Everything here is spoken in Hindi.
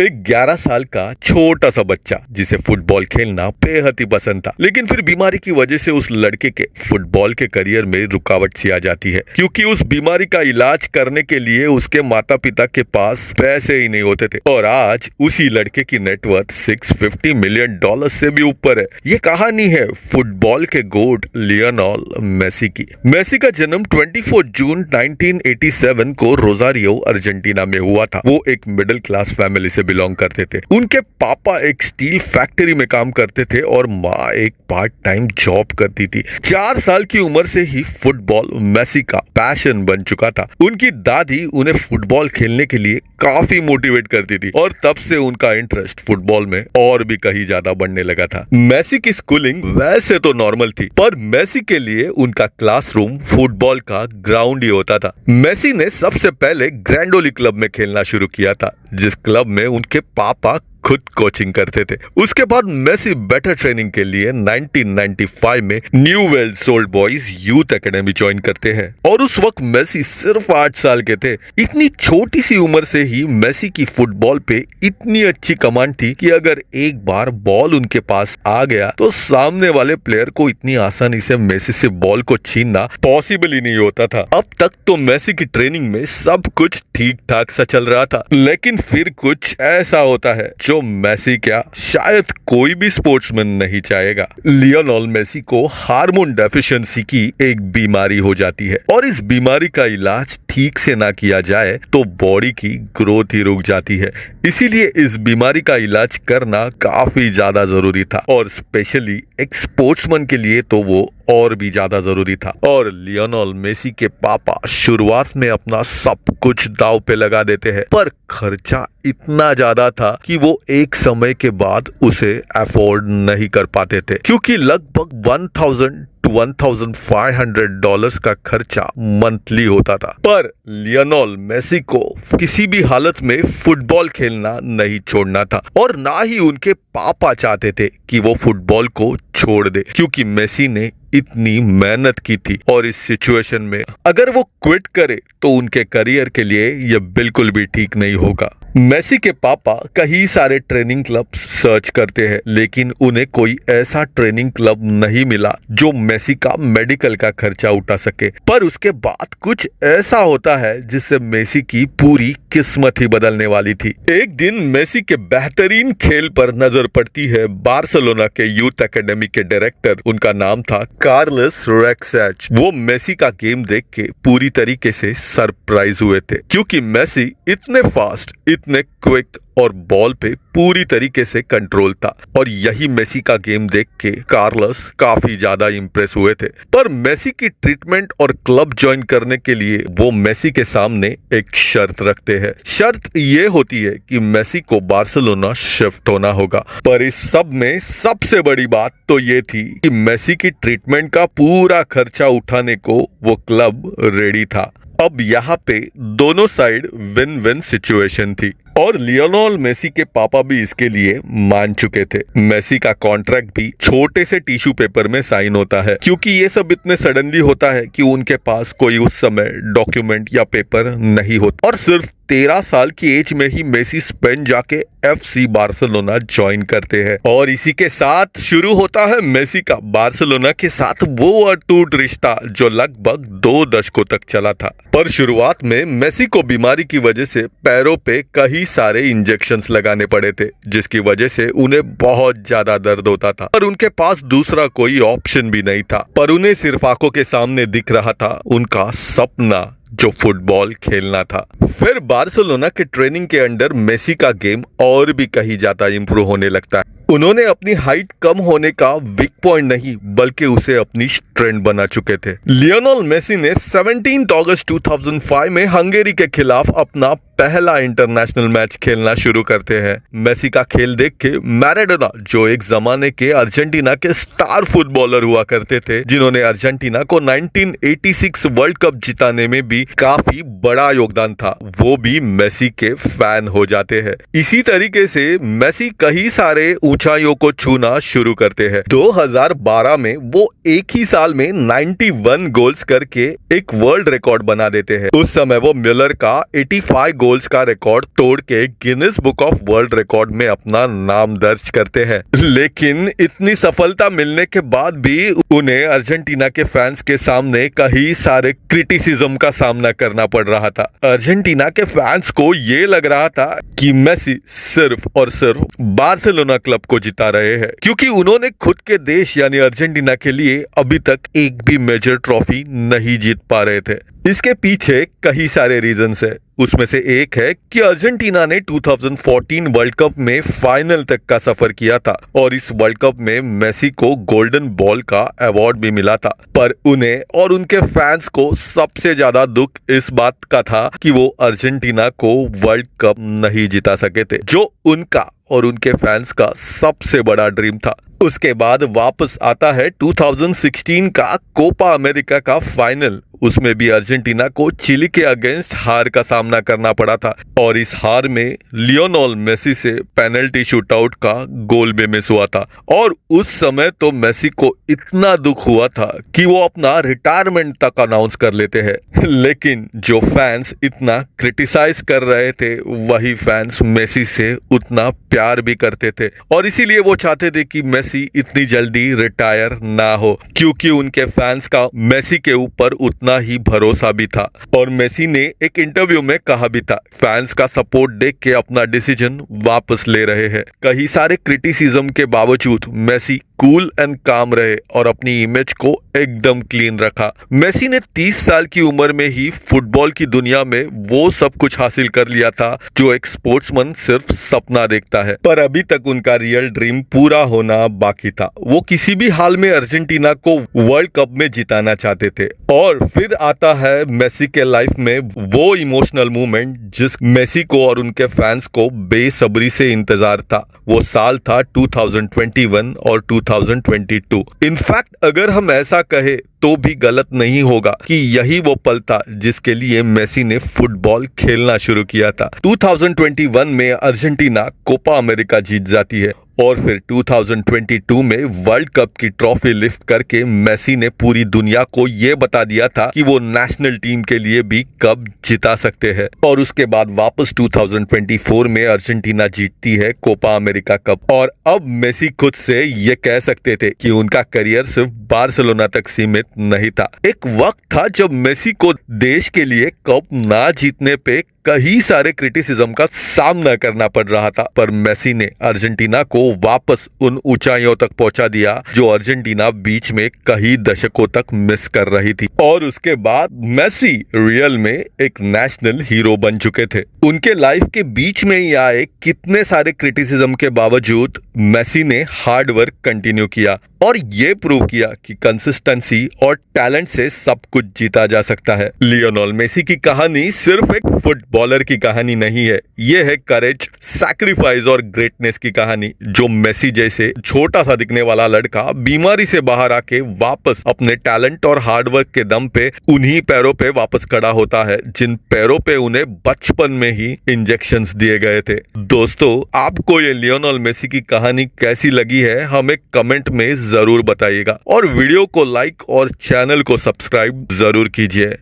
एक 11 साल का छोटा सा बच्चा जिसे फुटबॉल खेलना बेहद ही पसंद था, लेकिन फिर बीमारी की वजह से उस लड़के के फुटबॉल के करियर में रुकावट सी आ जाती है, क्योंकि उस बीमारी का इलाज करने के लिए उसके माता पिता के पास पैसे ही नहीं होते थे। और आज उसी लड़के की नेटवर्थ $650 मिलियन से भी ऊपर है। ये कहानी है फुटबॉल के गोट लियोनेल मेसी की। मेसी का जन्म 24 जून 1987 को रोजारियो अर्जेंटीना में हुआ था। वो एक मिडिल क्लास फैमिली से बिलोंग करते थे। उनके पापा एक स्टील फैक्ट्री में काम करते थे और माँ एक पार्ट टाइम जॉब करती थी। 4 साल की उम्र से ही फुटबॉल मेसी का पैशन बन चुका था। उनकी दादी उन्हें फुटबॉल खेलने के लिए काफी मोटिवेट करती थी और तब से उनका इंटरेस्ट फुटबॉल में और भी कहीं ज्यादा बढ़ने लगा था। मेसी की स्कूलिंग वैसे तो नॉर्मल थी, पर मेसी के लिए उनका क्लासरूम फुटबॉल का ग्राउंड ही होता था। मेसी ने सबसे पहले ग्रैंडोली क्लब में खेलना शुरू किया था, जिस क्लब में उनके पापा खुद कोचिंग करते थे। उसके बाद मेसी बेटर ट्रेनिंग के लिए 1995 में Newell's Old Boys youth academy join करते हैं और उस वक्त मेसी सिर्फ 8 साल के थे। इतनी छोटी सी उम्र से ही मेसी की फुटबॉल पे इतनी अच्छी कमांड थी कि अगर एक बार बॉल उनके पास आ गया तो सामने वाले प्लेयर को इतनी आसानी से मेसी से बॉल को छीनना पॉसिबल ही नहीं होता था। अब तक तो मेसी की ट्रेनिंग में सब कुछ ठीक ठाक सा चल रहा था, लेकिन फिर कुछ ऐसा होता है जो मेसी क्या शायद कोई भी स्पोर्ट्समैन नहीं चाहेगा। लियोनेल मेसी को हार्मोन डेफिशिएंसी की एक बीमारी हो जाती है और इस बीमारी का इलाज ठीक से ना किया जाए तो बॉडी की ग्रोथ ही रुक जाती है। इसीलिए इस बीमारी का इलाज करना काफी ज्यादा जरूरी था और स्पेशली एक स्पोर्ट्समैन के लिए तो वो और भी ज्यादा जरूरी था। और लियोनेल मेसी के पापा शुरुआत में अपना सब कुछ दांव पे लगा देते हैं, पर खर्चा इतना ज्यादा था कि वो एक समय के बाद उसे अफोर्ड नहीं कर पाते थे, क्योंकि लगभग $1,000 to $1,500 का खर्चा मंथली होता था। पर लियोनेल मेसी को किसी भी हालत में फुटबॉल खेलना नहीं छोड़ना था और ना ही उनके पापा चाहते थे कि वो फुटबॉल को छोड़ दे, क्योंकि मेसी ने इतनी मेहनत की थी और इस सिचुएशन में अगर वो क्विट करे तो उनके करियर के लिए यह बिल्कुल भी ठीक नहीं होगा। मेसी के पापा कई सारे ट्रेनिंग क्लब सर्च करते हैं, लेकिन उन्हें कोई ऐसा ट्रेनिंग क्लब नहीं मिला जो मेसी का मेडिकल का खर्चा उठा सके। पर उसके बाद कुछ ऐसा होता है जिससे मेसी की पूरी किस्मत ही बदलने वाली थी। एक दिन मेसी के बेहतरीन खेल पर नजर पड़ती है बार्सिलोना के यूथ एकेडमी के डायरेक्टर, उनका नाम था कार्लोस रेक्सच। वो मेसी का गेम देख के पूरी तरीके से सरप्राइज हुए थे, क्योंकि मेसी इतने फास्ट, इतने क्विक और बॉल पे पूरी तरीके से कंट्रोल था। और यही मेसी का गेम देख के कार्लोस काफी ज्यादा इंप्रेस हुए थे। पर मेसी की ट्रीटमेंट और क्लब ज्वाइन करने के लिए वो मेसी के सामने एक शर्त रखते हैं। शर्त ये होती है कि मेसी को बार्सिलोना शिफ्ट होना होगा। पर इस सब में सबसे बड़ी बात तो ये थी कि मेसी की ट्रीटमेंट का पूरा खर्चा उठाने को वो क्लब रेडी था। अब यहाँ पे दोनों साइड विन विन सिचुएशन थी और लियोनेल मेसी के पापा भी इसके लिए मान चुके थे। मेसी का कॉन्ट्रैक्ट भी छोटे से टिश्यू पेपर में साइन होता है, क्योंकि ये सब इतने सडनली होता है कि उनके पास कोई उस समय डॉक्यूमेंट या पेपर नहीं होता। और सिर्फ 13 साल की एज में ही मेसी स्पेन जाके FC बार्सिलोना ज्वाइन करते हैं और इसी के साथ शुरू होता है मेसी का बार्सिलोना के साथ वो अटूट रिश्ता जो लगभग 2 दशकों तक चला था। पर शुरुआत में मेसी को बीमारी की वजह से पैरों पे कई सारे इंजेक्शंस लगाने पड़े थे, जिसकी वजह से उन्हें बहुत ज्यादा दर्द होता था और उनके पास दूसरा कोई ऑप्शन भी नहीं था। पर उन्हें सिर्फ आंखों के सामने दिख रहा था उनका सपना, जो फुटबॉल खेलना था। फिर बार्सिलोना के ट्रेनिंग के अंडर मेसी का गेम और भी कहीं ज्यादा इंप्रूव होने लगता है। उन्होंने अपनी हाइट कम होने का वीक पॉइंट नहीं बल्कि उसे अपनी स्ट्रेंथ बना चुके थे। लियोनेल मेसी ने 17 अगस्त 2005 में हंगेरी के खिलाफ अपना पहला इंटरनेशनल मैच खेलना शुरू करते हैं। मेसी का खेल देख के मैराडोना, जो एक जमाने के अर्जेंटीना के स्टार फुटबॉलर हुआ करते थे, जिन्होंने अर्जेंटीना को 1986 वर्ल्ड कप जिताने में भी काफी बड़ा योगदान था, वो भी मेसी के फैन हो जाते हैं। इसी तरीके से मेसी कई सारे ऊंचाइयों को छूना शुरू करते हैं। 2012 में वो एक ही साल में 91 गोल्स करके एक वर्ल्ड रिकॉर्ड बना देते हैं। उस समय वो मिलर का 85 गोल्स का रिकॉर्ड तोड़ के Guinness book of world record में अपना नाम दर्ज करते हैं। लेकिन इतनी सफलता मिलने के बाद भी उन्हें अर्जेंटीना के फैंस के सामने कई सारे क्रिटिसिज्म का सामना करना पड़ रहा था। अर्जेंटीना के फैंस को ये लग रहा था कि मेसी सिर्फ और सिर्फ बार्सिलोना क्लब को जिता रहे हैं, क्योंकि उन्होंने खुद के देश यानी अर्जेंटीना के लिए अभी तक एक भी मेजर ट्रॉफी नहीं जीत पा रहे थे। इसके पीछे कई सारे रीजंस है। उसमें से एक है कि अर्जेंटीना ने 2014 वर्ल्ड कप में फाइनल तक का सफर किया था और इस वर्ल्ड कप में मेसी को गोल्डन बॉल का अवार्ड भी मिला था। पर उन्हें और उनके फैंस को सबसे ज्यादा दुख इस बात का था कि वो अर्जेंटीना को वर्ल्ड कप नहीं जिता सके थे, जो उनका और उनके फैंस का सबसे बड़ा ड्रीम था। उसके बाद वापस आता है 2016 का कोपा अमेरिका का फाइनल। उसमें भी अर्जेंटीना को चिली के अगेंस्ट हार का सामना करना पड़ा था और इस हार में लियोनेल मेसी से पेनल्टी शूटआउट का गोल भी मिस हुआ था। और उस समय तो मेसी को इतना दुख हुआ था कि वो अपना रिटायरमेंट तक अनाउंस कर लेते हैं। लेकिन जो फैंस इतना क्रिटिसाइज कर रहे थे वही फैंस मेसी से उतना प्यार भी करते थे और इसीलिए वो चाहते थे कि मेसी इतनी जल्दी रिटायर ना हो, क्योंकि उनके फैंस का मेसी के ऊपर उतना ही भरोसा भी था। और मेसी ने एक इंटरव्यू में कहा भी था, फैंस का सपोर्ट देख के अपना डिसीजन वापस ले रहे हैं। कई सारे क्रिटिसिज्म के बावजूद मेसी कूल एंड काम रहे और अपनी इमेज को एकदम क्लीन रखा। मेसी ने 30 साल की उम्र में ही फुटबॉल की दुनिया में वो सब कुछ हासिल कर लिया था जो एक स्पोर्ट्समैन सिर्फ सपना देखता है। पर अभी तक उनका रियल ड्रीम पूरा होना बाकी था। वो किसी भी हाल में अर्जेंटीना को वर्ल्ड कप में जिताना चाहते थे। और फिर आता है मेसी के लाइफ में वो इमोशनल मोमेंट जिस मेसी को और उनके फैंस को बेसब्री से इंतजार था। वो साल था 2021 और 2022। इनफैक्ट अगर हम ऐसा कहे तो भी गलत नहीं होगा कि यही वो पल था जिसके लिए मेसी ने फुटबॉल खेलना शुरू किया था। 2021 में अर्जेंटीना कोपा अमेरिका जीत जाती है और फिर 2022 में वर्ल्ड कप की ट्रॉफी लिफ्ट करके मेसी ने पूरी दुनिया को ये बता दिया था कि वो नेशनल टीम के लिए भी कप जिता सकते हैं। और उसके बाद वापस 2024 में अर्जेंटीना जीतती है कोपा अमेरिका कप। और अब मेसी खुद से ये कह सकते थे कि उनका करियर सिर्फ बार्सिलोना तक सीमित नहीं था। एक वक्त था जब मेसी को देश के लिए कप ना जीतने पे कई सारे क्रिटिसिज्म का सामना करना पड़ रहा था, पर मेसी ने अर्जेंटीना को वापस उन ऊंचाइयों तक पहुंचा दिया जो अर्जेंटीना बीच में कई दशकों तक मिस कर रही थी। और उसके बाद मेसी रियल में एक नेशनल हीरो बन चुके थे। उनके लाइफ के बीच में ही आए कितने सारे क्रिटिसिज्म के बावजूद मेसी ने हार्ड वर्क कंटिन्यू किया और ये प्रूव किया कि कंसिस्टेंसी और टैलेंट से सब कुछ जीता जा सकता है। लियोनेल मेसी की कहानी सिर्फ एक फुटबॉलर की कहानी नहीं है, ये है करेज, सैक्रिफाइस और ग्रेटनेस की कहानी। जो मेसी जैसे छोटा सा दिखने वाला लड़का बीमारी से बाहर आके वापस अपने टैलेंट और हार्डवर्क के दम पे उन्हीं पैरों पे वापस खड़ा होता है जिन पैरों पे उन्हें बचपन में ही इंजेक्शंस दिए गए थे। दोस्तों, आपको ये लियोनेल मेसी की कहानी कैसी लगी है हमें कमेंट में जरूर बताइएगा और वीडियो को लाइक और चैनल को सब्सक्राइब जरूर कीजिए।